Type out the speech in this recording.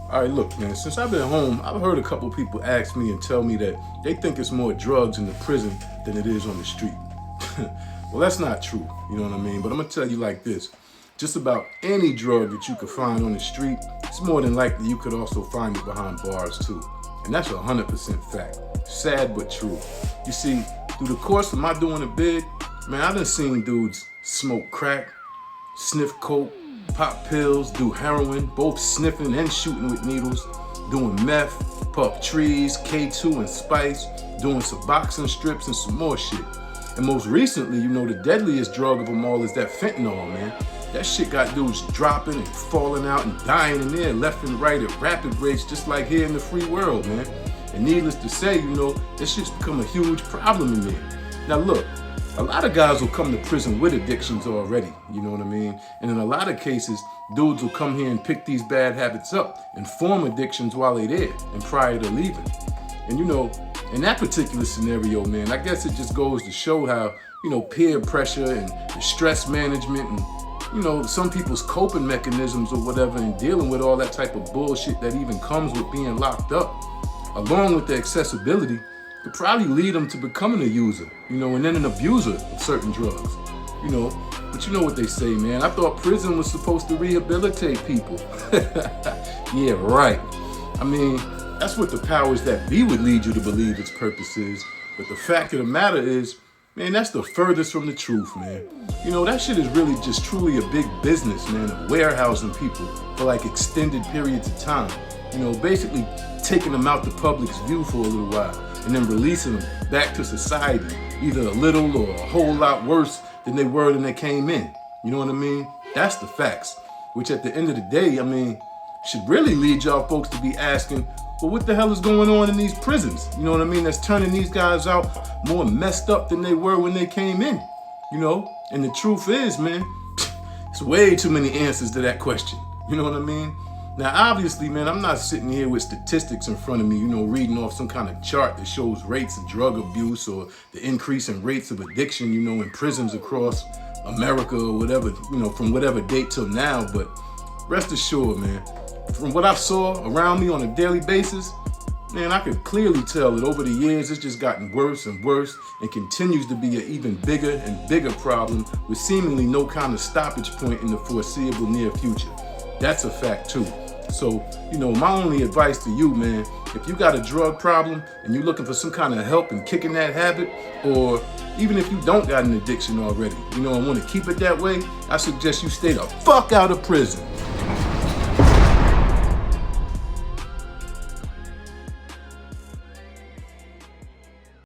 All right, look, man, since I've been home, I've heard a couple people ask me and tell me that they think it's more drugs in the prison than it is on the street. Well, that's not true, you know what I mean? But I'm gonna tell you like this. Just about any drug that you could find on the street, it's more than likely you could also find it behind bars too. And that's 100% fact. Sad but true. You see, through the course of my doing it big, man, I done seen dudes smoke crack, sniff coke, pop pills, do heroin, both sniffing and shooting with needles, doing meth, puff trees, K2 and spice, doing Suboxone strips and some more shit. And most recently, you know, the deadliest drug of them all is that fentanyl, man. That shit got dudes dropping and falling out and dying in there left and right at rapid rates, just like here in the free world, man. And needless to say, you know, this shit's become a huge problem in there. Now look, a lot of guys will come to prison with addictions already, you know what I mean? And in a lot of cases, dudes will come here and pick these bad habits up and form addictions while they're there and prior to leaving. And you know, in that particular scenario, man, I guess it just goes to show how, you know, peer pressure and the stress management and, you know, some people's coping mechanisms or whatever and dealing with all that type of bullshit that even comes with being locked up, along with the accessibility, could probably lead them to becoming a user, you know, and then an abuser of certain drugs, you know. But you know what they say, man. I thought prison was supposed to rehabilitate people. Yeah, right. I mean, that's what the powers that be would lead you to believe its purpose is. But the fact of the matter is, man, that's the furthest from the truth, man. You know, that shit is really just truly a big business, man, of warehousing people for like extended periods of time. You know, basically taking them out the public's view for a little while and then releasing them back to society, either a little or a whole lot worse than they were when they came in. You know what I mean? That's the facts, which at the end of the day, I mean, should really lead y'all folks to be asking, well, what the hell is going on in these prisons? You know what I mean? That's turning these guys out more messed up than they were when they came in, you know? And the truth is, man, it's way too many answers to that question. You know what I mean? Now, obviously, man, I'm not sitting here with statistics in front of me, you know, reading off some kind of chart that shows rates of drug abuse or the increase in rates of addiction, you know, in prisons across America or whatever, you know, from whatever date till now. But rest assured, man, from what I saw around me on a daily basis, man, I could clearly tell that over the years, it's just gotten worse and worse and continues to be an even bigger and bigger problem with seemingly no kind of stoppage point in the foreseeable near future. That's a fact too. So, you know, my only advice to you, man, if you got a drug problem and you're looking for some kind of help in kicking that habit, or even if you don't got an addiction already, you know, and want to keep it that way, I suggest you stay the fuck out of prison.